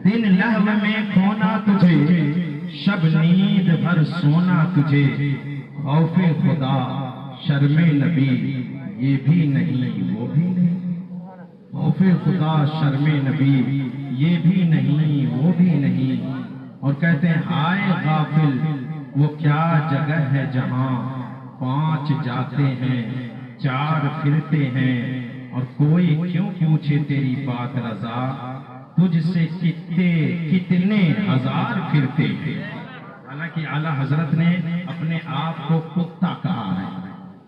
दिन लहव में खोना तुझे, शब नींद भर सोना तुझे। खौफे खुदा शर्मे नबी, ये भी नहीं वो भी नहीं। खौफे खुदा शर्मे नबी, ये भी नहीं वो भी नहीं। और कहते हैं हाय गाफिल वो क्या जगह है जहां 5 जाते हैं 4 फिरते हैं। और कोई क्यों पूछे तेरी बात रजा, तुझसे कितने हजार फिरते हैं। हालांकि आला हजरत ने अपने आप को कुत्ता कहा है,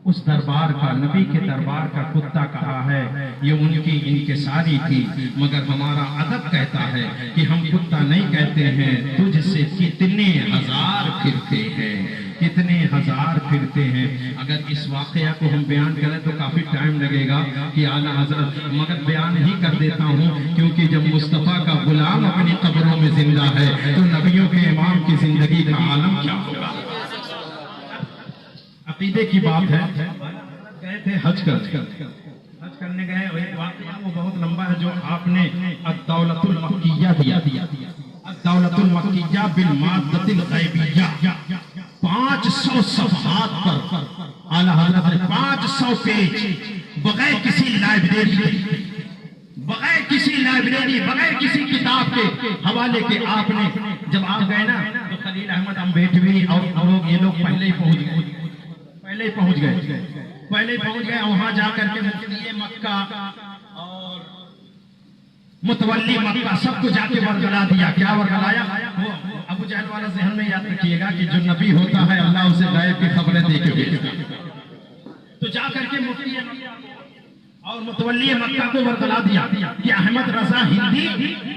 उस दरबार का, नबी के दरबार का कुत्ता कहा है। ये उनकी इनकिसारी थी, मगर हमारा अदब कहता है कि हम कुत्ता नहीं कहते हैं। तुझसे कितने हजार फिरते हैं, कितने हजार फिरते हैं। अगर इस वाकया को हम बयान करें तो काफी टाइम लगेगा कि आला हजरत, मगर बयान ही कर देता हूँ क्योंकि जब मुस्तफा का गुलाम अपनी कब्रों में जिंदा है तो नबियों के इमाम की जिंदगी का आलम क्या होगा। अकीदे की बात है। गए थे हज करने गए, एक वाकया वो बहुत लंबा है जो आपने अद-दौलतुल मक्किया दिया। अद-दौलतुल मक्किया बिल माद्दतिल गैबिया 500 सफ़हात पर आला हज़रत ने 500 पेज बगैर किसी लाइब्रेरी, बगैर किसी किताब के हवाले के आपने, जब आप गए ना तो खलील अहमद अम्बेडवी और लोग, ये लोग पहले ही पहुंच गए। वहां जाकर के मुफ्ती मक्का और मुतवल्ली मक्का सबको जाके वरगला दिया। क्या वरगलाया? वो अबू जहल वाला ज़हन में याद रखिएगा कि जो नबी होता है अल्लाह उसे गायब की खबरें दे के भेजता है। तो जाकर के मुफ्ती और मुतवल्ली मक्का को वरगला दिया कि अहमद रजा हिंदी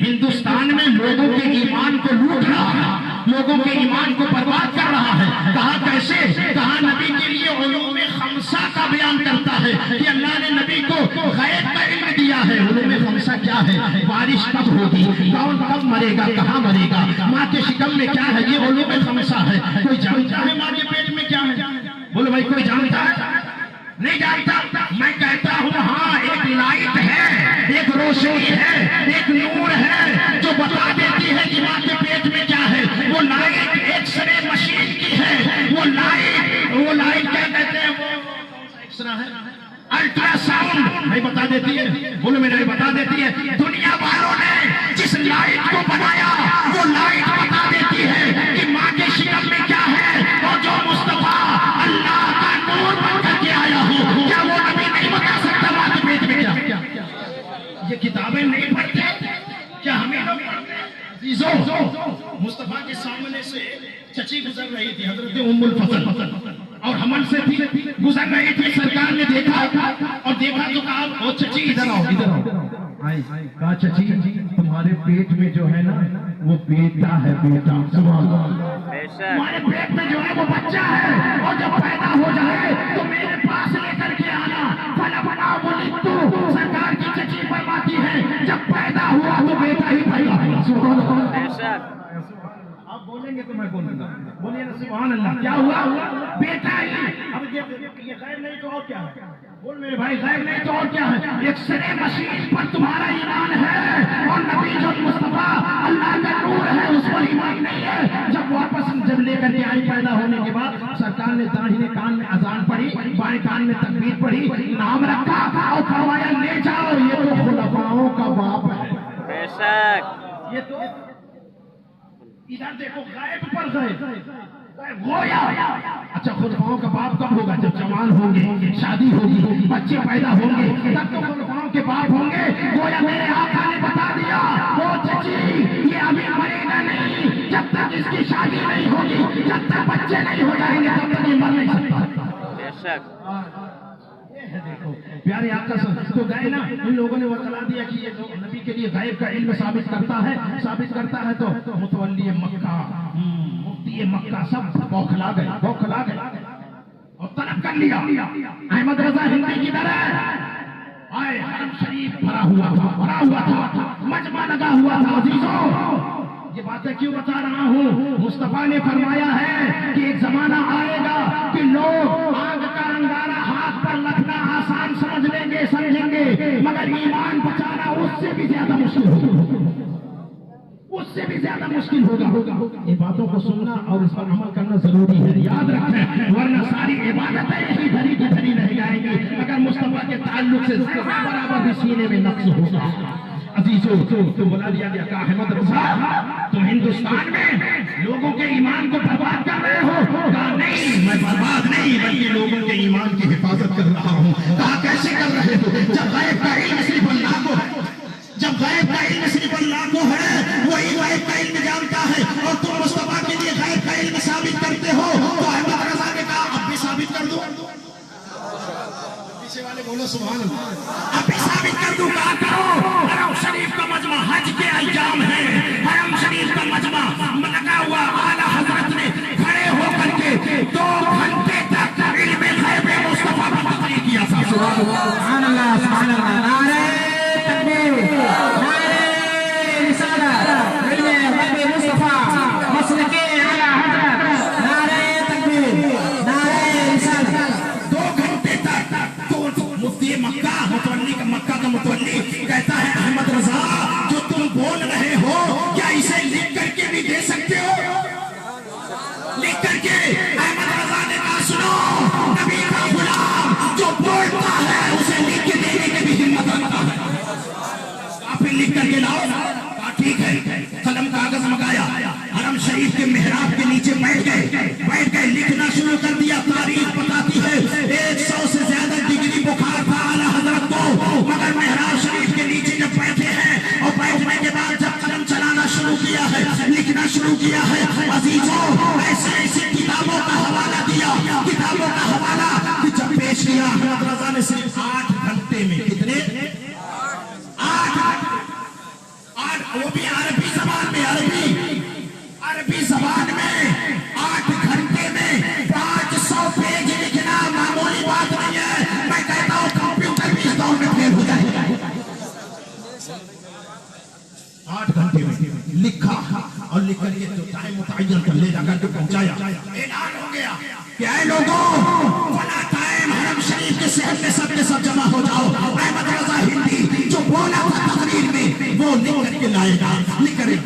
हिंदुस्तान में लोगों के ईमान को लूट रहा है, लोगों के ईमान को बर्बाद कर रहा है। कहा कैसे? कहा नबी के लिए उलूम खमसा का बयान करता है कि अल्लाह ने नबी को गैब का इल्म दिया है। उलूम खमसा क्या है? बारिश कब होगी, कौन कब मरेगा, कहाँ मरेगा, माँ के शिकम में क्या है, ये उलूम खमसा है। कोई जानता है माँ के पेट में क्या है? बोलो भाई, कोई जानता है? नहीं जानता। मैं कहता हूँ हाँ, एक लाइट है, एक रोशनी है, एक नूर है जो बता देती है कि माँ के पेट में क्या है। वो लाइट एक्सरे मशीन की है। वो लाइट क्या कहते हैं? वो एक्सरा है, अल्ट्रासाउंड नहीं बता देती है। बोलो मेरे, बता देती है। दुनिया वालों ने जिस लाइट को बनाया वो लाइट बता देती है कि माँ के शिकम में क्या है। और जो मुस्तफा अल्लाह का नूर बनकर के आया हो, क्या वो नबी नहीं बता सकता माँ के पेट में क्या? ये किताबें नहीं पढ़ते क्या? हमें मुस्तफा के सामने से चची गुजर रही थी, हजरत उम्मुल फजल, और हमन से थी गुजर रही थी। सरकार ने देखा और देखा तो कहा, ओ चची इधर आओ, इधर आओ। कहा चची तुम्हारे पेट में जो है ना वो बेटा है, बेटा। तुम्हारे पेट में जो है वो बच्चा है, और जब पैदा हो जाए तो मेरे पास लेकर के आना। फला बना बोली तू, सरकार की चची फरमाती है जब पैदा हुआ तो बेटा ही पैदा हुआ। आप बोलेंगे तो मैं बोलूंगा, बोलिए ना सुभान अल्लाह। क्या हुआ? बेटा ही। अब ये गैर नहीं तो और क्या है? बोल मेरे भाई, गैर नहीं तो और क्या है? एक्सरे मशीन पर तुम्हारा ईमान है और नबी जो मुस्तफा अल्लाह का नूर है उस पर ईमान नहीं है। जब लेकर के आई पैदा होने के बाद सरकार ने दाहिने कान में अजान पढ़ी, बाएं कान में तकबीर पढ़ी, नाम रखा और फरमाया ले जाओ, ये तो खुलफाओं का बाप है। बेशक ये तो इधर देखो, गैब पर गोया। अच्छा, खुलफाओं का बाप कब होगा? जब जवान होंगे, शादी होगी, बच्चे पैदा होंगे, तब तो खुलफाओं के बाप होंगे। गोया मेरे आका ने बता दिया, वो चची ये अभी मरेगा नहीं जब तक इसकी शादी नहीं होगी, जब तक बच्चे नहीं हो जाएंगे तब तक ये मर नहीं सकता। बेशक देखो प्यारे आका तो गए ना, इन लोगों ने बतला दिया कि ये जो नबी के लिए गैब का इल्म साबित करता है तो मुतवल्ली मक्का, मुफ्ती मक्का सब बौखला गए और तलब कर लिया। अहमद रजा हिंदी की तरह आए, हरम शरीफ भरा हुआ था, मजमा लगा हुआ था। अजीजों, ये बातें क्यों बता रहा हूँ? मुस्तफा ने फरमाया है कि एक जमाना आएगा कि लोग आग का अंगारा हाथ पर रखना आसान समझ लेंगे, समझेंगे, मगर ईमान बचाना उससे भी ज्यादा मुश्किल होगा। उससे भी ज्यादा मुश्किल होगा। ये बातों को सुनना और इस पर अमल करना जरूरी है, याद रखें, वरना सारी इबादतें यही धरी की धरी रह जाएंगी अगर मुस्तफा के ताल्लुक से बराबर भी सीने में नक्श होगा। अजीजों, तो बुला दिया गया कहा, अहमद रजा तुम हिंदुस्तान में लोगों के ईमान को बर्बाद कर रहे हो। कहा नहीं, मैं बर्बाद नहीं बल्कि लोगों के ईमान की हिफाजत कर रहा हूँ। कहा कैसे कर रहे हो? जब गैब का इल्म सिर्फ अल्लाह को है, जब गैब का इल्म सिर्फ अल्लाह को है, वही गैब का इल्म जानता है, और तुम मुस्तफा के लिए गैब का इल्म साबित करते हो। तो अहमद रजा ने कहा अब भी साबित कर दो। पीछे वाले बोलो सुभान अल्लाह। अब भी साबित कर दूं। कहा करो। हरम शरीफ का मजमा हज के अय्याम है, हरम शरीफ का मजमा लगा हुआ, आला हजरत ने खड़े होकर के 2 घंटे तक इल्म गैब मुस्तफा का तकरीर किया था। सुभान अल्लाह, सुभान अल्लाह। नारे तकबीर, नारे रिसालत, इल्म गैब मुस्तफा, मसलके आला हजरत, नारे तकबीर, नारे रिसालत। 2 घंटे तक तो मुफ्ती मक्का, मक्का का मुतवल्ली कहता है, अहमद रजा जो तुम बोल रहे हो क्या इसे लिख करके भी दे सकते हो? लिख करके। अहमद रजा ने कहा सुनो, नबी का गुलाम जो बोलता है उसे लिख के देने की भी हिम्मत रखता है। फिर लिख करके लाओ। कहा ठीक है। कलम कागज मंगाया, हरम शरीफ के मेहराब के नीचे बैठ गए, लिखना शुरू कर दिया। तारीख बताती है 100 से ज्यादा डिग्री बुखार था आला हजरत को, मगर मेहराब शरीफ के नीचे जब बैठे हैं और बैठने के बाद जब कलम चलाना शुरू किया है, लिखना शुरू किया है, अजीजों ऐसे ऐसी किताबों का हवाला दिया, किताबों का हवाला कि जब पेश किया अहमद रजा ने सिर्फ 8 घंटे में, कितने 8, वो भी अरबी जबान में, अरबी जबान में 8 घंटे में 500 पेज लिखना मामूली बात नहीं है। मैं कहता हूँ कंप्यूटर भी इस दौर में फेल हो जाएगा। 8 घंटे में लिखा और लिख करके जो टाइम मुतय्यन कर ले जाकर के पहुंचाया। ऐलान हो गया कि ऐ लोगों, फला टाइम हरम शरीफ के शहर में सब जमा हो जाओ। अहमद रजा हिंदी जो बोला था तकरीर में वो लिख करके लाएगा। लिख करके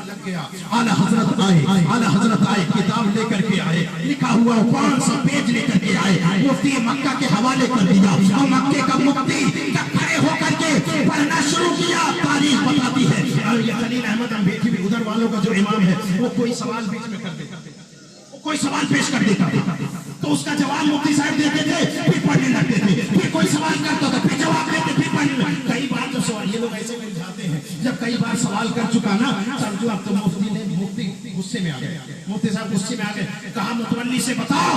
लग गया। आला हजरत आए, किताब लेकर के आए, लिखा हुआ 500 पेज लेकर के आए। मुफ्ती मक्का के हवाले कर दिया और मक्के का मुफ्ती खड़े होकर के पढ़ना शुरू किया। तारीख बताती है और ये खलील अहमद अम्बेठी भी उधर वालों का जो इमाम है वो कोई सवाल बीच में कर देता, कोई सवाल पेश कर देता तो उसका जवाब मुफ्ती साहब देते थे, फिर पढ़ने लगते थे, फिर कोई सवाल करता था, फिर जवाब देते, फिर पढ़ने लगते। कई बार तो सवाल ये लोग ऐसे मिल जाते हैं, जब कई बार सवाल कर चुका ना समझो अब तो मुफ्ती गुस्से में आ गए, मुफ्ती साहब गुस्से में आ गए। कहा मुतवल्ली से बताओ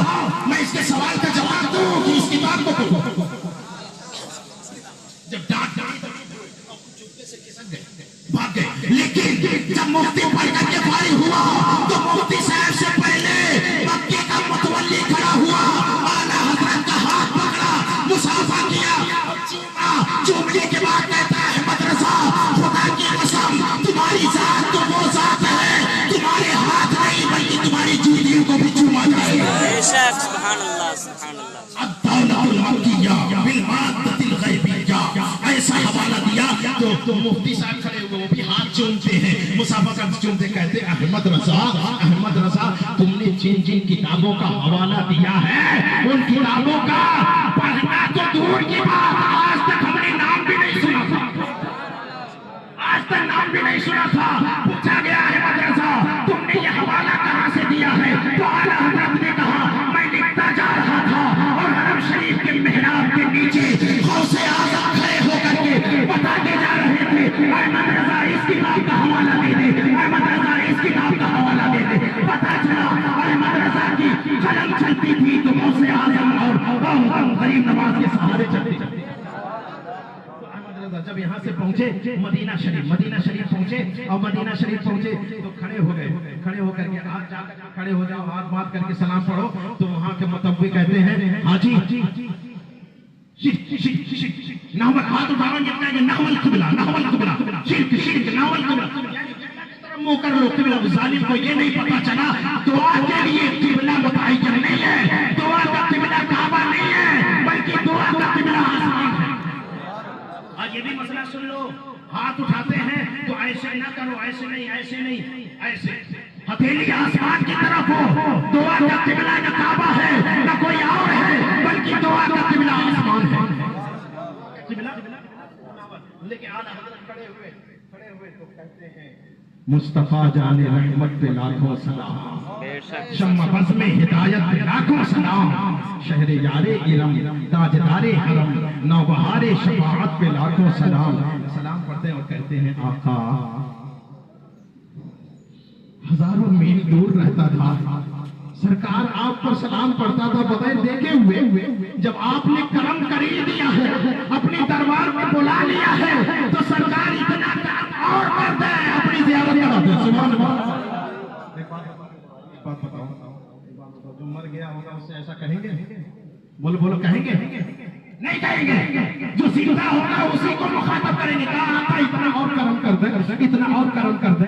मैं इसके सवाल का जवाब दूं कि इस किताब को पढ़ूं। जब डांट चुपके से खिसक गए, भाग गए। लेकिन जब मुफ्ती पढ़ करके फारिग हुआ तो मुफ्ती साहब से पहले मक्के का मुतवल्ली खड़ा हुआ, आला हजरत का हाथ पकड़ा, मुसाफा किया, चूमने के बाद कहता है अहमद रजा खुदा की कसम तुम्हारी जात तो वो जात है, तुम्हारे हाथ नहीं बल्कि तुम्हारी जूतियों को भी चूमा जाएगा। सुभान अल्लाह, सुभान अल्लाह। अद्दौलतुल मक्किया बिल माद्दतिल गैबिया, ऐसा हवाला दिया तो मुफ्ती साहब खड़े हुए वो भी हाथ चूमते हैं, मुसाफा कर चूमते, कहते अहमद रजा तुमने जिन जिन किताबों का हवाला दिया है उन किताबों का पढ़ना तो दूर की बात, आज तक हमने नाम भी नहीं सुना था, आज तक नाम भी नहीं सुना था। पूछा गया अहमद रजा तुमने ये हवाला कहाँ से दिया है? तो आला हजरत ने कहा मैं लिखता जा रहा था और हरम शरीफ के मेहराब के नीचे गौसे आज़म खड़े होकर के बताते जा रहे थे अहमद रजा इस किताब का हवाला दे दे, अहमद रजा इस किताब का हवाला दे दे। पता चला अहमद रजा की कलम चलती थी तो गौसे आज़म और गरीब नवाज के सहारे चलते। जब यहाँ से पहुंचे मदीना शरीफ पहुंचे और मदीना शरीफ पहुंचे तो खड़े हो गए, खड़े होकर के आप जाकर खड़े हो जाओ, हाथ बात करके सलाम पढ़ो। तो वहाँ के मुतव्वी कहते हैं हाजी नावल हाथ उठाओ, नावल किबला शिर्क नावल किबला मुंह कर लो किबला। जालिम को ये नहीं पता चला दुआ के लिए किबला मुतअय्यन नहीं है, दुआ का किबला काबा नहीं है बल्कि दुआ का किबला आसमान है। आज ये भी मसला सुन लो, हाथ उठाते हैं तो ऐसे ना करो, ऐसे नहीं, ऐसे नहीं, ऐसे। हथेली आसमान की तरफ हो, दुआ का किबला न काबा है न कोई और है, बल्कि दुआ का किबला आसमान है। लेकिन आला हज़रत खड़े हुए तो कहते हैं मुस्तफा जाने रहमत पे लाखों सलाम, शम्मा बज़ में हिदायत पे लाखों सलाम, शहरे यारे इरम ताजदारे हरम, नौबहारे शफाअत पे लाखों सलाम। सलाम पढ़ते हैं और कहते हैं आका हजारों मील दूर रहता था, सरकार आप पर सलाम पढ़ता था बगैर देखे हुए। जब आपने करम करी दिया है, अपने दरबार में बुला लिया है, तो सरकार इतना काम और करते हैं, अपनी ज़ियारत कराते हैं। सुभान अल्लाह। एक बात बताओ, जो मर गया होगा उससे ऐसा कहेंगे? बोलो बोलो, कहेंगे? नहीं कहेंगे। जो जिंदा होगा उसी को मुखातब करेंगे, कहा इतना और करम कर दे, इतना और करम कर दे,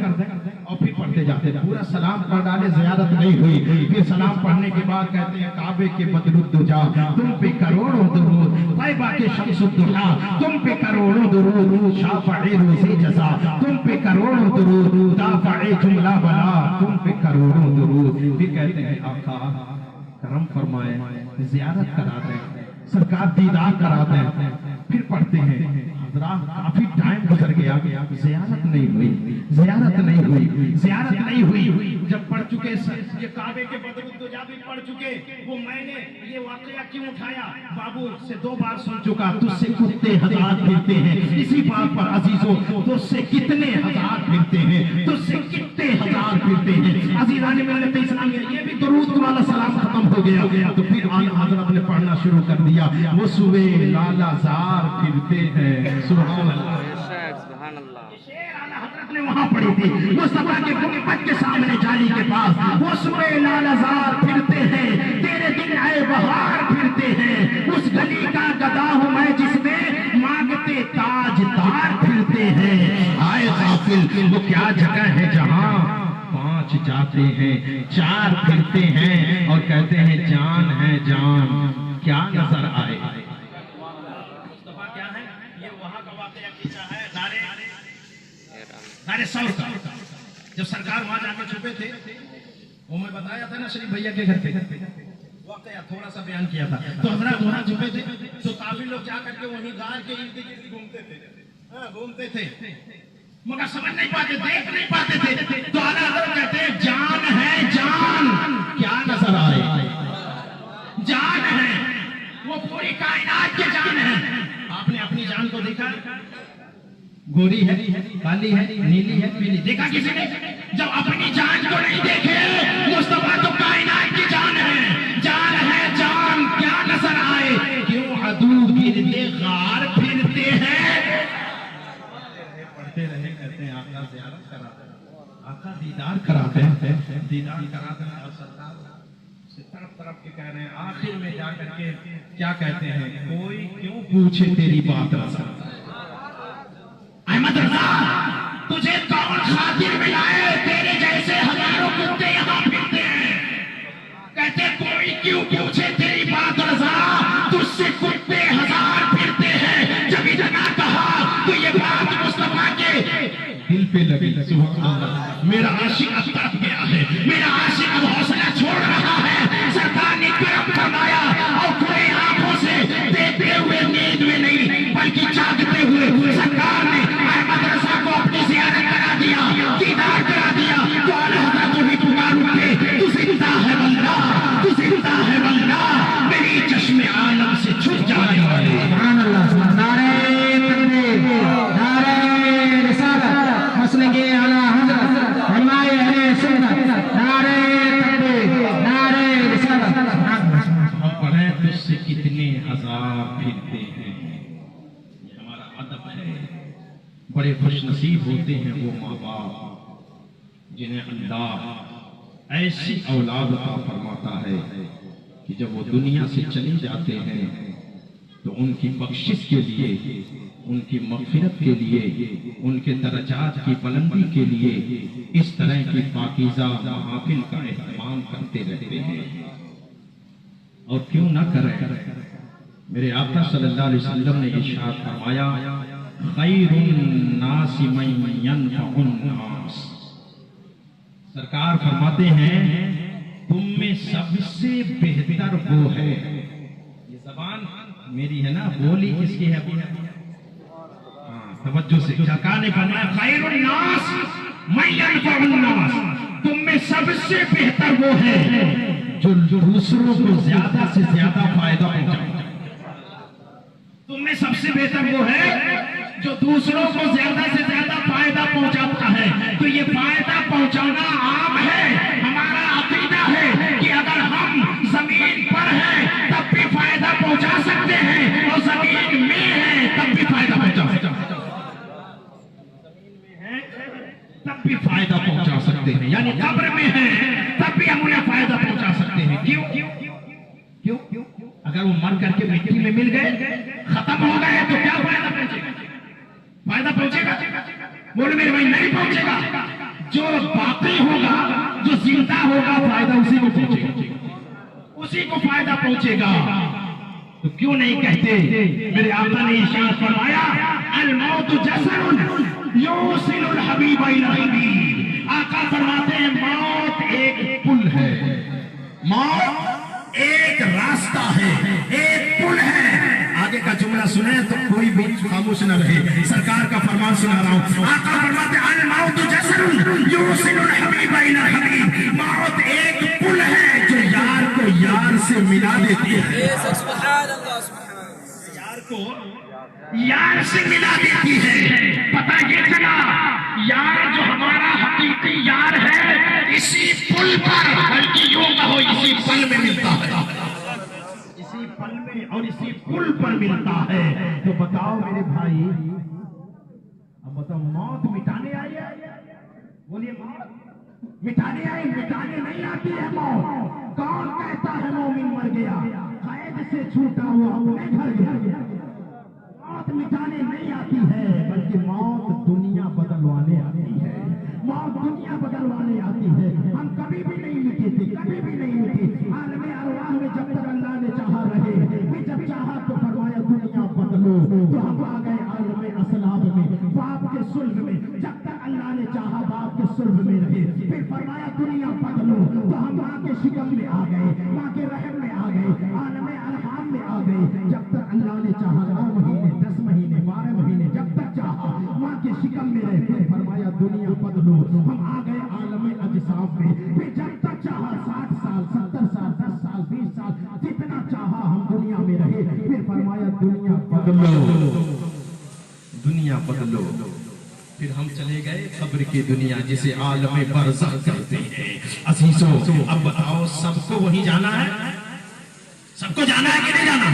और फिर पढ़ते जाते हैं। पूरा सलाम पढ़ डाले, ज़ियारत नहीं हुई। फिर सलाम पढ़ने के बाद कहते हैं काबे के बदरुद्दुजा तुम पे करोड़ों दुरूद, तैबा के शम्सुद्दुहा तुम पे करोड़ों दुरूद, शाफ़ए रोज़े जज़ा तुम पे करोड़ों दुरूद, दाफ़ए जुमला बला तुम पे करोड़ों दुरूद। फिर कहते हैं आका करम फरमाए, ज़ियारत करा दें, सरकार दीदार करा दें। फिर पढ़ते हैं काफी टाइम गुजर गया, ज़ियारत नहीं हुई, ज़ियारत नहीं हुई, ज़ियारत नहीं हुई। जब पढ़ चुके ये काबे के बदरुद्दुजा भी पढ़ चुके, वो मैंने ये वाकया क्यों उठाया, बाबू से 2 बार सुन चुका, तुझसे कुत्ते हजार फिरते हैं। इसी बात पर अजीजों, तुझसे कितने हजार फिरते हैं, तुझसे कितने हजार फिरते हैं। अजीज़ान मिल्लत इस्लामिया, ये भी दुरूद वाला सलाम खत्म हो गया। तो फिर आला हज़रत ने पढ़ना शुरू कर दिया, वो सुबह लालाज़ार फिरते हैं। सुभान अल्लाह। शेर आला हज़रत ने वहाँ पढ़ी थी, मुस्तफा के गुंबद के सामने जाली के पास, वो सुबह लालाज़ार फिरते हैं, तेरे दिन आए बहार फिरते हैं, उस गली का गदा हूँ मैं जिसमें मांगते ताजदार फिरते हैं। आए गाफिल वो क्या जगह है जहाँ 5 जाते हैं, 4 फिरते हैं और कहते हैं जान है जान, क्या नजर आए। सारे सौ का जब सरकार वहां जाके छुपे थे, वो मैं बताया था ना शरीफ भैया के घर पे वाकया थोड़ा सा बयान किया था। तो हजरत वहां छुपे थे, तो काफी लोग जा करके वहीं गाय के इर्द गिर्द घूमते थे, मगर समझ नहीं पाते, देख नहीं पाते थे। तो आला हज़रत कहते हैं जान है जान, क्या नजर आए, जान है वो पूरी कायनात की जान है। आपने अपनी जान को देखा, गोरी है, काली है, नीली है, पीली, देखा किसी ने? जब अपनी जान को नहीं देखे, मुस्तफा तो कायनात की जान है, जान है जान, क्या नजर आए, क्यों अदू गिरते गार फिरते हैं। पढ़ते रहे, कहते हैं आका ज़ियारत कराते हैं, आका दीदार कराते हैं, दीदार कराते हैं और सरकार से तरफ के कह रहे हैं। आखिर में जाकर के क्या कहते हैं, कोई क्यों पूछे तेरी बात रज़ा, अहमद रज़ा तुझे कौन खातिर मिलाए, तेरे जैसे हजारों कुत्ते यहाँ फिरते हैं। कहते कोई क्यों पूछे तेरी बात रज़ा, तुझसे कुत्ते हजार फिरते हैं। जब इतना कहा तो ये बात मुस्तफा के दिल पे लगी। सुभान अल्लाह। मेरा आशिक अब तक गया है, मेरा आशिक अब हौसला छोड़ रहा है। सरकार ने करम फरमाया और खुले आंखों से देखते हुए, नींद में नहीं बल्कि जागते हुए सरकार ने अहमद रज़ा को अपनी ज़ियारत करा दिया, दीदार करा दिया। तो आला हज़रत को भी पुकार उठे, तू जिंदा है बंदा, तू जिंदा है बंदा, मेरी चश्मे आलम से छुप जाने वाले। सुभान अल्लाह। नारे तकबीर, नारे रिसालत, मसलके आला हज़रत, हमारे अहले सुन्नत, नारे तकबीर, नारे रिसालत। अब पढ़े तुझसे कितने हजार फिरते हैं, ये हमारा अदब है। बड़े खुशनसीब होते हैं वो माँ बाप जिन्हें अल्लाह ऐसी औलाद अता फरमाता है कि जब वो दुनिया से चले जाते हैं तो उनकी बख्शिश के लिए, उनकी मग़फ़िरत के लिए, उनके दर्जात की बुलंदी के लिए इस तरह की पाकीज़ा महफ़िल का एहतमाम करते रहते हैं। और क्यों ना करें, मेरे आका सल्लल्लाहु अलैहि वसल्लम ने इरशाद फरमाया खैरुन नासि मन यनफउन नास। सरकार फरमाते हैं तुम में सबसे बेहतर वो है। ये जबान मेरी है ना, बोली किसकी है? तवज्जो से सरकार ने फरमाया खैरुन नास मन यनफउन नास, तुम में सबसे बेहतर वो है जो दूसरों को ज्यादा से ज्यादा फायदा पहुंचाता है। तुम में सबसे बेहतर वो है जो दूसरों को ज्यादा से ज्यादा फायदा पहुंचाता है। तो ये फायदा पहुंचाना आम है। हमारा अकीदा है कि अगर हम जमीन पर हैं तब भी फायदा पहुंचा सकते हैं और जमीन में है तब भी फायदा पहुंचा सकते हैं। तब भी फायदा पहुंचा सकते हैं, यानी कब्र में है तब भी हम उन्हें फायदा पहुंचा सकते हैं। क्यों क्यों क्यों? अगर वो मर करके मिट्टी में मिल गए, खत्म हो गए, तो क्या फायदा पहुंचेगा? फायदा पहुंचेगा? बोले मेरे भाई, नहीं पहुंचेगा। जो बाकी होगा, जो जिंदा होगा, फायदा उसी को पहुंचेगा, उसी को फायदा पहुंचेगा। तो क्यों नहीं कहते मेरे आका ने इरशाद फरमाया अल मौत जसरुन यूसिलुल हबीब इला हबीब। आका फरमाते हैं मौत एक पुल है, मौत एक रास्ता है, एक पुल है। आगे का जुमला सुने तो कोई भी खामोश न रहे, सरकार का फरमान सुना रहा हूं। आका फरमाते अल मौत जसरुन यूसिलुल हबीब इला हबीब। मौत एक पुल है जो यार को यार से मिला देती है, यार को यार से मिला देती है। पता ये चला यार जो हमारा हकीकी यार है इसी पुल पर, बल्कि यूं कहो इसी पल में मिलता है, इसी पल में और इसी पुल पर मिलता है। तो बताओ मेरे भाई, अब बताओ मौत मिटाने आई है? बोलिए मौत मिटाने आई? मिटाने नहीं आती है मौत। कौन कहता है मोमिन मर गया? कैद से छूटा हुआ अपने घर गया। मौत मिटाने नहीं आती है, बल्कि मौत दुनिया बदलवाने आती है। मौत दुनिया बदलवाने आती है। हम कभी भी नहीं मिटे थे, कभी भी नहीं मिटे। आलमे अरवाह में जब तक अल्लाह ने चाहा रहे, फिर जब चाहा तो फरमाया दुनिया बदलो, तो हम आ गए आलमे असलाब में, बाप के सुल्ब में। जब तक अल्लाह ने चाहा बाप के सुल्ब में रहे, फिर फरमाया दुनिया बदलो, तो हम माँ के शिकम में आ गए, माँ के रहम में आ गए, आलमे अरहाम में आ गए। जब तक अल्लाह ने चाहा 9 महीने 10 महीने 12 महीने, जब तक चाहा माँ के शिकम में रहे, फिर फरमाया दुनिया बदलो, हम आ गए आलमे अजसाब में। फिर जब तक चाहा 60 साल 70 साल 10 साल 20 साल, जितना चाहा हम दुनिया में रहे, फिर फरमाया दुनिया बदलो, दुनिया बदलो। फिर हम चले गए कब्र की दुनिया जिसे आलमे बरज़ख कहते हैं। अजीजों, अब बताओ सबको वही जाना है? सबको जाना है कि नहीं जाना?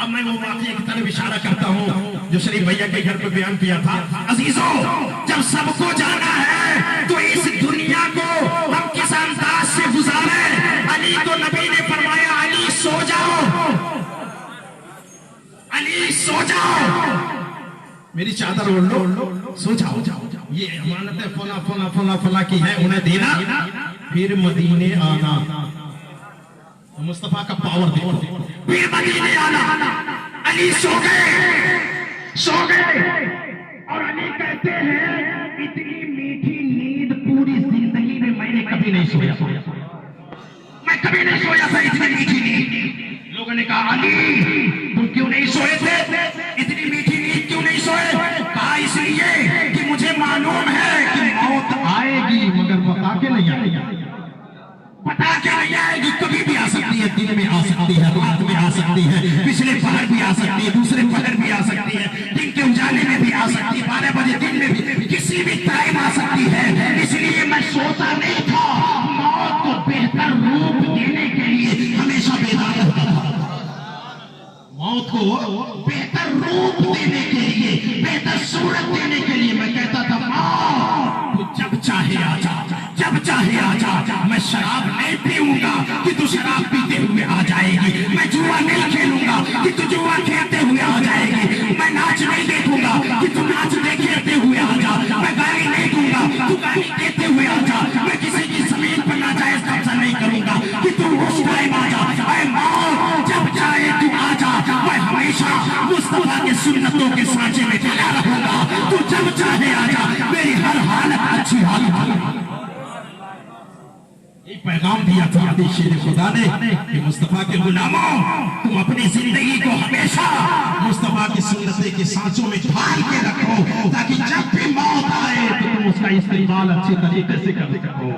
अब मैं वो वाक़या की तरफ इशारा करता हूँ जो शरीफ भैया के घर पे बयान किया था। अजीजों, जब सबको जाना है तो इस दुनिया को हम किस अंदाज से गुजारे? अली को नबी ने फरमाया अली सो जाओ, अली सो जाओ, मेरी चादर ओढ़ लो, सो जाओ। ये अमानत फला फला फला फला की है, उन्हें देना, फिर मदीने आना। मुस्तफा का पावर देखो, फिर मदीने आना। अली सो गए, सो गए। और अली कहते हैं इतनी मीठी नींद पूरी जिंदगी में मैंने कभी नहीं सोया, मैं कभी नहीं सोया था इतनी मीठी नींद। लोगों ने कहा अली तुम क्यों नहीं सोए थे, इतनी मीठी नींद क्यों नहीं सोए? कहा इसलिए कि मुझे मालूम है कि मौत आएगी मगर बता के नहीं आएगी। पता क्या नहीं आएगी, कभी भी आ सकती है, दिन में आ सकती है, रात में आ सकती है, पिछले पहर भी आ सकती है, दूसरे पहर भी आ सकती है, दिन के उजाले में भी आ सकती है, 12 बजे दिन में भी, किसी भी टाइम आ सकती है। इसलिए मैं सोता नहीं था, मौत को बेहतर रूप देने के लिए हमेशा बेदार रहता था। मौत को बेहतर रूप देने के लिए, बेहतर सूरत देने के लिए मैं कहता था मौत तू जब चाहे आ जा, जब चाहे आ जा। मैं शराब नहीं पीऊंगा कि तू शराब पीते हुए आ जाएगी, मैं जुआ नहीं खेलूंगा कि तू जुआ खेलते हुए आ जाएगी, मैं नाच नहीं देखूंगा कि तू नाच खेलते हुए आ जा, मैं गाली नहीं दूंगा तू गाली देते हुए आ जा, मैं किसी की जमीन पर नाजायज कब्जा नहीं करूंगा कि तू उस टाइम आ जा। जब चाहे तू आ जा, मैं हमेशा पैगाम दिया था शेर खुदा ने कि मुस्तफा के गुलामों, तुम अपनी जिंदगी को हमेशा मुस्तफा की सुन्नत के सांचों में ढाल के रखो, ताकि जब भी मौत आए तो तुम उसका इस्तेमाल अच्छे तरीके से कर सको।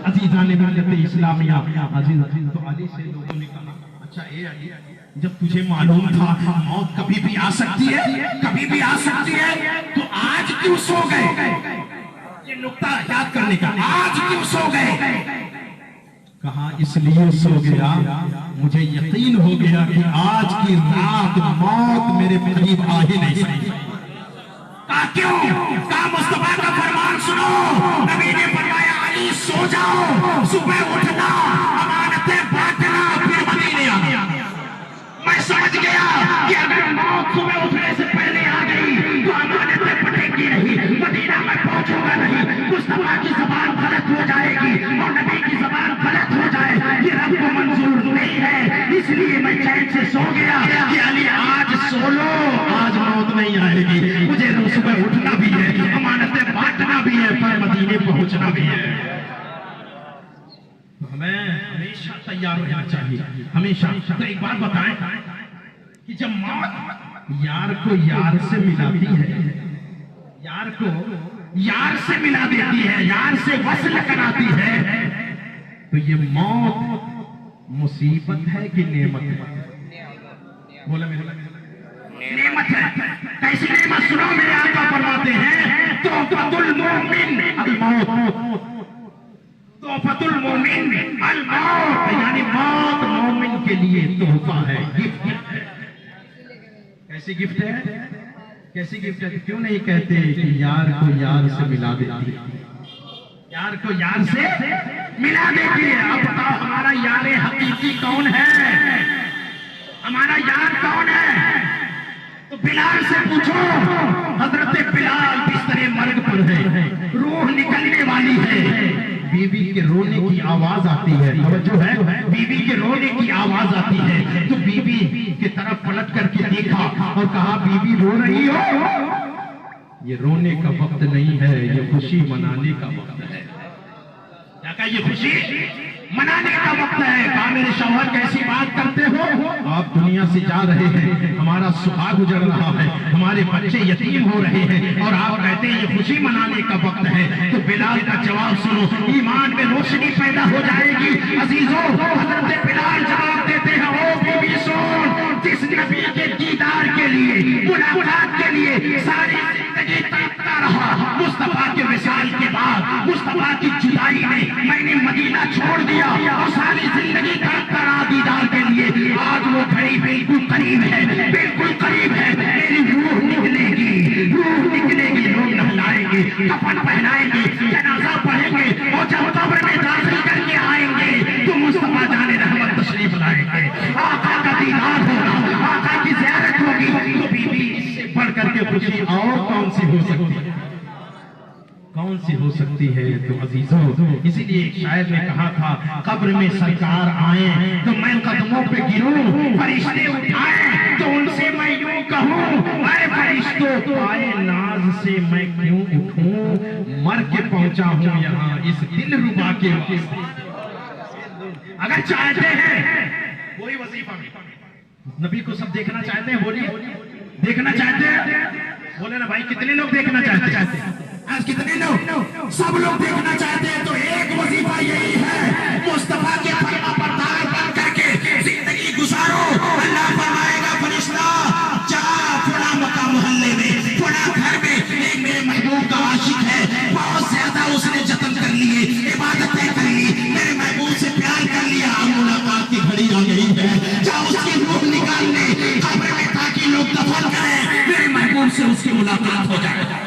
अजीजान मिल्लत इस्लामिया, अजीज तो अली से लोगों ने कहा, अच्छा ए अली, जब तुझे मालूम था मौत कभी भी आ सकती है, कभी भी आ सकती है, तो आज क्यों सो गए? ये नुक्ता याद करने का, आज क्यों सो गए? कहा इसलिए सो गया, मुझे यकीन हो गया कि आज की रात मौत मेरे करीब आ ही नहीं सकती। कहा क्यों? कहा मुस्तफा का फरमान सुनो, नबी ने फरमाया अली सो जाओ, सुबह उठना, अमानतें बांटना, फिर मदीने आना। मैं समझ गया कि अगर मौत सुबह उठने से पहले आ गई तो अमानतें बटेंगी नहीं, मदीना में पहुंचूंगा नहीं, मुस्तफा की ज़बान गलत हो जाएगी और नबी की ज़बान गलत हो जाए, ये रब को मंजूर नहीं है। इसलिए मैं चैन से सो गया कि अली आज सो लो, आज मौत नहीं आएगी, मुझे सुबह उठना भी है, अमानतें बांटना भी है, पर मदीने पहुंचना भी है। हमें हमेशा तैयार रहना चाहिए, हमेशा। तो एक बात बताएं कि जब मौत यार को यार से मिलाती है, यार को यार से मिला देती है, यार से वस्ल कराती है, तो ये मौत मुसीबत है कि नेमत है? बोला मेरे नेमत है। कैसी नेमत? सुनो, मेरे आका फरमाते हैं तो फतुल मोमिन अल मौत, तो फतुल मोमिन अल मौत, यानी मौत मोमिन के लिए तोहफा है, गिफ्ट है। कैसी गिफ्ट है? कैसी गिफ्ट है? क्यों नहीं कहते कि यार को यार से मिला देती है, यार को यार से मिला देती है। अब बताओ हमारा यार हकीकी कौन है? हमारा यार कौन है? तो बिलाल से पूछो, हजरत बिलाल बिस्तरे मर्ग पर है, रूह निकलने वाली है, बीवी के रोने की आवाज आती है, तवज्जो है, बीवी के रोने की आवाज आती है, तो बीवी की तरफ पलट करके देखा और कहा बीवी रो रही हो? ये रोने का वक्त नहीं है, ये खुशी मनाने का वक्त है। क्या कहा? ये खुशी मनाने का वक्त है। कहा मेरे शौहर कैसी बात करते हो, आप दुनिया से जा रहे हैं, हमारा सुबह गुजर रहा है, हमारे बच्चे यतीम हो रहे हैं और आप कहते हैं ये खुशी मनाने का वक्त है। तो बिलाल का जवाब सुनो, ईमान में रोशनी पैदा हो जाएगी। अजीजों, हज़रत बिलाल जवाब देते हैं, ओ बीवी सुन, जिस नबी के दीदार के लिए, मुलाकात के लिए सारी जिंदगी तड़पता रहा, मुस्तफा के विशाल के बाद, मुस्तफा की जुदाई में मैंने मदीना छोड़ दिया और सारी जिंदगी तड़पता रहा दीदार के लिए। आज वो घड़ी बिल्कुल करीब है, बिल्कुल करीब है, मेरी रूह निकलेगी, रूह निकलेगी, लोग नहलाएंगे, कफन पहनाएंगे, जनाजा पढ़ेंगे और जब कब्र में दाखिल करके आएंगे तो मुस्तफा जाने रहमत तशरीफ लाएंगे, आका का दीदार होगा, आका की ज़ियारत होगी। तो बीवी इससे बढ़ करके खुशी और कौन सी हो सकती है? कौन सी हो सकती है? तो अजीजों, इसीलिए एक शायर ने कहा था, कब्र में सरकार आए तो मैं कदमों पे गिरूं, फरिश्ते उठाए तो उनसे मैं यूं कहूं, ऐ फरिश्तों पाए नाज से मैं क्यों उठूं, मर के पहुंचा हूं यहाँ इस दिलरुबा के वास्ते। अगर चाहते हैं कोई वजीफा नबी को सब देखना चाहते हैं, बोलिए देखना चाहते हैं? बोले ना भाई, कितने लोग देखना चाहते हैं? आज कितने लोग? सब लोग देखना चाहते हैं। तो एक वजीफा यही है, मुस्तफा के फरमा बरदार बन करके जिंदगी गुजारो। अल्लाह फरमाएगा फरिश्ता जा फला मका मोहल्ले में, फला घर में एक मेरे महबूब का आशिक है, बहुत ज्यादा उसने जतन कर लिए, इबादतें कर ली, मेरे महबूब से प्यार कर लिया, मुलाकात की घड़ी आ गई है, जा उसकी रूह निकालने कब्र में ताकि लोग दफन करें, मेरे महबूब से उसकी मुलाकात हो जाए।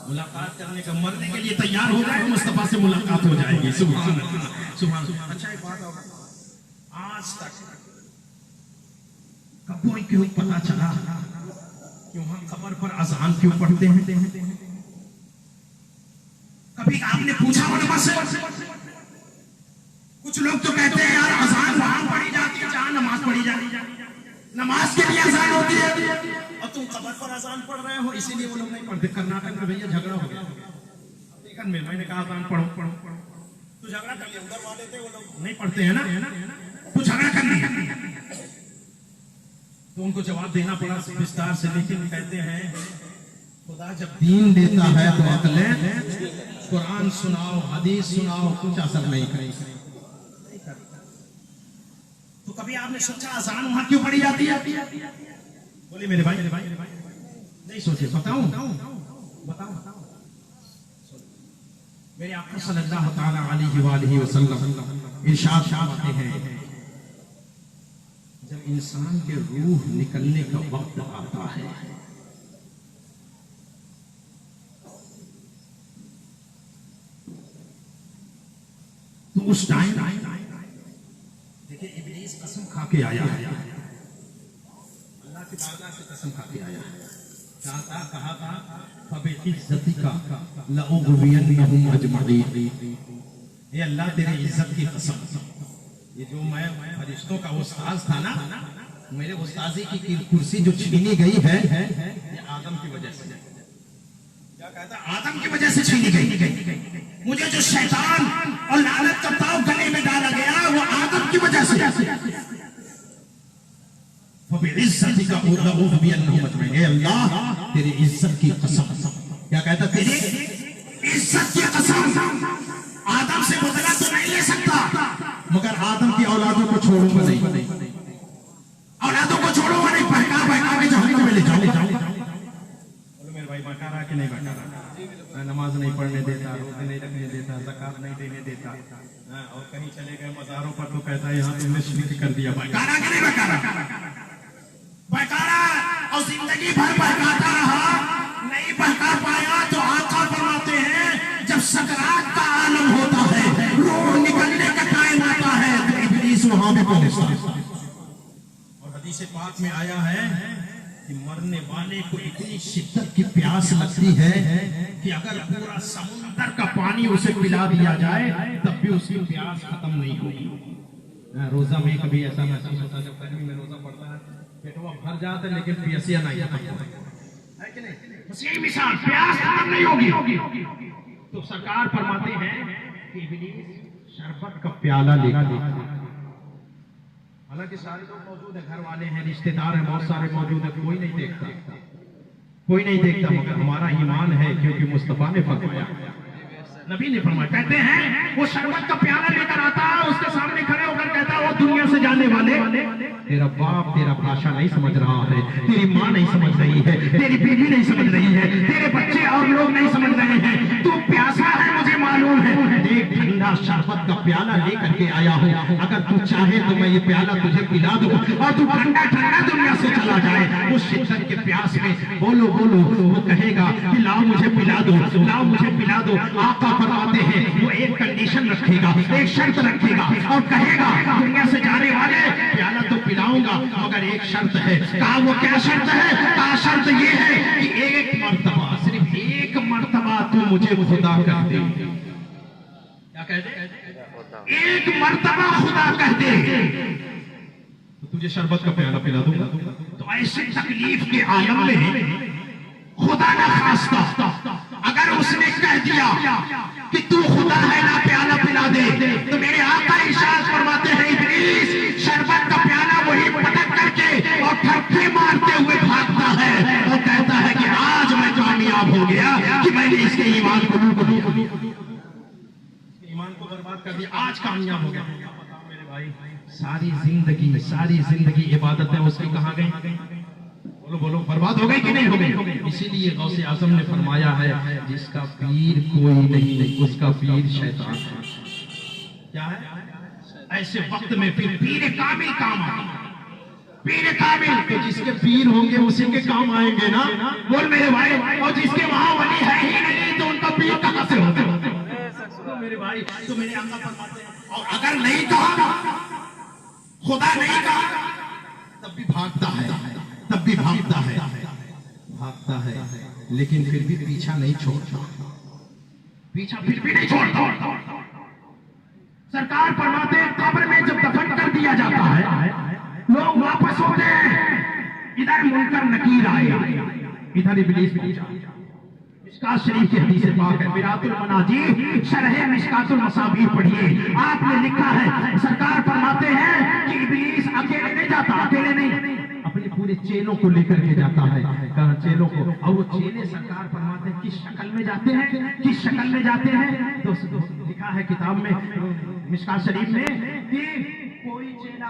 मुलाकात करने का, मरने के लिए तैयार हो जाए, मुस्तफा से मुलाकात हो जाएगी। सुभान अल्लाह, सुभान अल्लाह। अच्छा एक बात और, आज तक कभी क्यों पता चला कि वहां कब्र पर अजान क्यों पढ़ते हैं? कभी आपने पूछा उलमा से? कुछ लोग तो कहते हैं यार अजान वहां पढ़ी जाती है जहां नमाज पढ़ी जाती है, नमाज के लिए अजान होती है और तुम कब्र पर अजान पढ़ रहे हो, इसीलिए वो लोग नहीं पढ़ते। कर्नाटक में भैया झगड़ा हो गया, मैंने कहा अजान पढ़ो पढ़ो पढ़ो, तो तो झगड़ा कर लिया, उधर वाले थे वो लोग नहीं पढ़ते हैं ना, तो झगड़ा कर लिया, तो उनको जवाब देना पड़ा विस्तार से। लेकिन कहते हैं खुदा जब दीन देता है तो अकलें, कुरान सुनाओ, हदीस सुनाओ, कुछ असर नहीं करेगा। तो कभी आपने सोचा आसान वहां क्यों पड़ी जाती है? बोले मेरे भाई नहीं सोचे। बताऊं मेरे आका सल्लल्लाहु तआला अलैहि वसल्लम इरशाद फरमाते हैं, जब इंसान के रूह निकलने का वक्त आता है तो उस टाइम देखिए इब्लीस कसम खा के आया है, अल्लाह की बारगाह से कसम खा के आया है। कहा था फबिइज्जती का लउग़वियन्नहुम अजमईन, ये अल्लाह तेरी इज्जत की कसम, ये जो मैं फरिश्तों का उस्ताद था ना, मेरे उस्तादी की कुर्सी जो छीनी गई है ये आदम की वजह से। क्या कहता? आदम की वजह से छीनी गई। मुझे जो शैतान और लानत का ताव गले में डाला गया वो आदम की वजह से। फबिइज्जती का लउग़वियन्नहुम अजमईन, ये अल्लाह तेरी इज्जत की कसम। क्या कहता? तेरी इज्जत की कसम, आदम से बदला तो नहीं ले सकता, मगर आदम की औलादों को छोड़ूंगा नहीं, औलादों को छोड़ूंगा नहीं, बहका के जहन्नम में ले जाऊंगा। बोलो मेरे भाई बहका रहा कि नहीं बहका रहा? नमाज नहीं पढ़ने देता, रोजे नहीं रखने देता, ज़कात नहीं देने देता, और कहीं चले गए मज़ारों पर तो कहता है यहाँ तुमने शिरक कर दिया। बहका रहा कि नहीं बहका रहा? बहका रहा और जिंदगी भर बहकाता रहा, नहीं बहका पाया तो आका फरमाते हैं जब सकरात का आलम होता है, रूह निकलने का टाइम आता है, तो इब्लीस वहां भी पहुंचता है। और हदीस पाक में आया है कि मरने वाले को इतनी शिद्दत की प्यास लगती है कि अगर पूरा समुद्र का पानी उसे पिला दिया जाए तब भी उसकी प्यास खत्म नहीं होगी। रोजा में कभी ऐसा महसूस होता है, जब गर्मी में रोजा पड़ता है पेटवा भर जाता है लेकिन प्यासिया नहीं खत्म है कि नहीं? बस यही मिसाल, प्यास खत्म नहीं होगी। तो सरकार फरमाते हैं कि इब्लीस शरबत का प्याला लेकर, हालांकि सारे लोग मौजूद हैं, घर वाले हैं, रिश्तेदार हैं, बहुत सारे मौजूद हैं, कोई नहीं देखता, मगर हमारा ईमान है क्योंकि मुस्तफा ने फरमाया, नबी ने फरमाया। कहते हैं वो शरबत का प्याला लेकर आता है, उसके सामने खड़े होकर कहता है, वो दुनिया से जाने वाले, तेरा बाप तेरा भाषा नहीं समझ रहा है, तेरी माँ नहीं समझ रही है, तेरी बीवी नहीं समझ रही है, तेरे बच्चे और लोग नहीं समझ रहे हैं, तू प्यासा है मुझे मालूम है, देख ठंडा शरबत का प्याला लेकर के आया हूँ, अगर तू चाहे तो मैं ये प्याला तुझे पिला दूं और तू ठंडा ठंडा दुनिया से चला जाए। उस शिद्दत के प्यास में बोलो वो कहेगा कि लाओ मुझे पिला दो, लाओ मुझे पिला दो। आका फरमाते हैं वो एक कंडीशन रखेगा, एक शर्त रखेगा और कहेगा दुनिया से जाने वाले प्याला तो पिलाऊंगा मगर एक शर्त है। कहा वो क्या शर्त है? कहा शर्त ये है कि एक मर्तबा, सिर्फ एक मर्तबा तू मुझे खुदा कह दे। क्या कह दे? एक मर्तबा खुदा कह दे तो तुझे शरबत का प्याला पिला दूंगा। तो ऐसे तकलीफ के आलम में खुदा ना खास्ता अगर उसने कह दिया कि तू खुदा है ना प्याला पिला दे, तो मेरे आका इरशाद फरमाते हैं इब्लीस शरबत का प्याला वही पटक करके और ठप्पे मारते हुए भागता है और कहता है कि आज मैं कामयाब हो गया कि मैंने इसके ईमान को बर्बाद कर दिया, आज कामयाब हो गया। मेरे भाई सारी जिंदगी इबादतें उसकी कहाँ गई? बोलो बर्बाद हो गई कि नहीं हो गई? इसीलिए गौसे आजम ने फरमाया है जिसका पीर कोई नहीं उसका पीर शैतान है। क्या है? ऐसे वक्त में फिर पीर कामिल काम आएगा। पीर कामिल तो जिसके पीर होंगे उसी के काम आएंगे ना। बोल मेरे भाई, और जिसके वहां वली है ही नहीं तो उनका पीर कहां से होगा? तो मेरे भाई, तो मेरे आका फरमाते हैं और अगर नहीं कहा, खुदा नहीं कहा, तब भी भागता है, लेकिन फिर भी पीछा नहीं छोड़ता, सरकार फरमाते हैं कब्र में जब दफन कर दिया जाता है लोग वापस होते हैं, इधर मुनकर नकीर आए, इधर इब्लीस पहुंचा, मिशकात शरीफ की हदीस पाक है, मिरातुल मनाजी शरह मिशकातुल मसाबीह पढ़िए। आपने लिखा है, सरकार फरमाते हैं कि इब्लीस अकेले नहीं जाता, अकेले नहीं, अपने पूरे चेलों को लेकर के जाता है, चेलों को। और वो चेले सरकार फरमाते हैं किस शक्ल में जाते हैं, किस शक्ल में जाते हैं। तो लिखा है किताब में, मिशकात शरीफ में, कि कोई चेला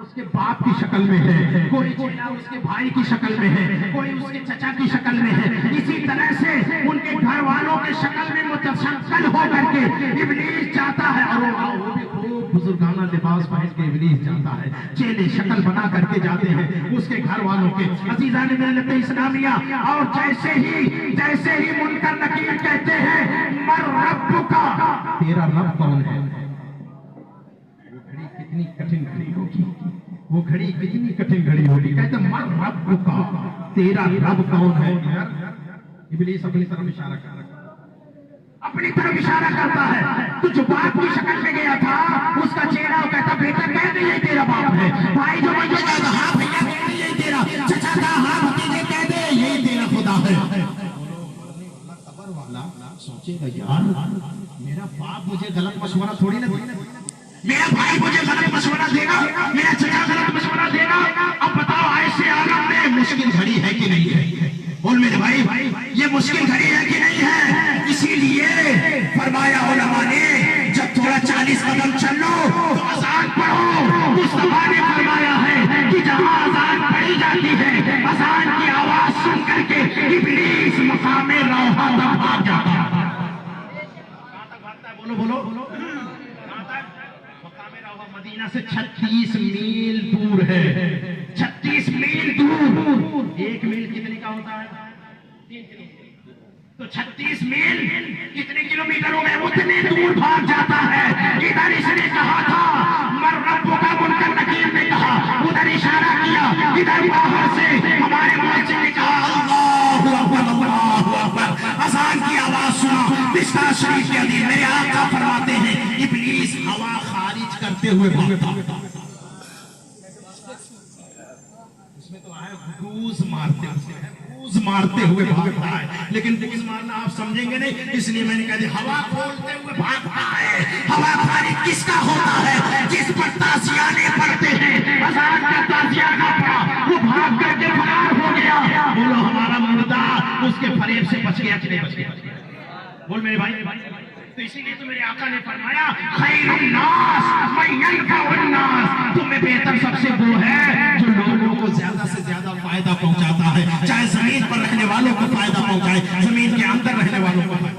उसके बाप की शक्ल में है, कोई चेला उसके भाई की शक्ल में है, कोई उसके चचा की शक्ल में है। इसी तरह से उनके घर वालों के शक्ल में मुतशक्किल होकर के इब्लीस जाता है, और वो भी खूब बुजुर्गाना लिबास पहन के इब्लीस जाता है। चेले शक्ल बना करके जाते हैं उसके घर वालों के। अजीजान मिल्लत इस्लामिया, और जैसे ही मुनकर नकीर कहते हैं मर रब्बुका, तेरा रब कौन है, कितनी कठिन घड़ी होगी, वो घड़ी कितनी कठिन घड़ी होगी। कहते मर रब्बुका, तेरा रब कौन है। इब्लीस अपनी तरफ इशारा कर रहा है, अपनी तरफ इशारा करता है। तो जो बाप की शक्ल में गया था उसका चेहरा कहता बेटा कह दे यही तेरा बाप है, भाई जो मैं कहता हाँ भैया कह दे यही तेरा, चचा का हाँ भतीजे कह दे यही तेरा खुदा है। खबर वाला सोचेगा यार मेरा बाप मुझे गलत मशवरा थोड़ी ना देगा, मेरा भाई मुझे गलत मशवरा देगा, मेरा चचा गलत मशवरा देगा। अब बताओ ऐसे आलम में मुश्किल घड़ी है कि नहीं है? बोल मेरे भाई, ये मुश्किल घड़ी है कि नहीं है? इसीलिए फरमाया उलमा ने जब थोड़ा 40 कदम चल लो तो अजान पढ़ो। मुस्तफा ने फरमाया है कि जहां अजान पढ़ी जाती है, अजान की आवाज सुन करके इब्लीस मकामे रौहा तक भाग जाता है। बोलो मदीना से 36 मील दूर है, 36 मील दूर। 1 मील कितने का होता है? 3 किलोमीटर। तो 36 मील कितने किलोमीटर हो गए? उतने दूर भाग जाता है। इधर इसने कहा था मर रब्बुका, मुनकर नकीर ने कहा, उधर इशारा किया, इधर बाहर से हमारे मुअज्जिन ने कहा अल्लाहु अकबर, अल्लाहु अकबर। अज़ान की आवाज सुना। मिशकात शरीफ के हदीस मेरे आका फरमाते हैं इब्लीस हवा खारिज करते हुए भागता, इसमें तो आया गूज मारते हुए भागता है। लेकिन गूज मारना आप समझेंगे नहीं, इसलिए मैंने कह दिया हवा खोलते हुए भागता है। हवा खारिज किसका होता है? जिस पर ताज़ियाने पड़ते हैं। अज़ान का ताज़ियाना पड़ा, वो भाग करके फरार हो गया। बोलो हमारा मुर्दा उसके फरेब से बच गया कि नहीं बच गया? बोल मेरे भाई। तो इसीलिए तो मेरे आका ने फरमाया खैरुन नास मन यनफउन नास, तुम्हें बेहतर सबसे वो है जो लोगों को ज्यादा से ज्यादा फायदा पहुंचाता है, चाहे जमीन पर रहने वालों को फायदा पहुंचाए, जमीन के अंदर रहने वालों को।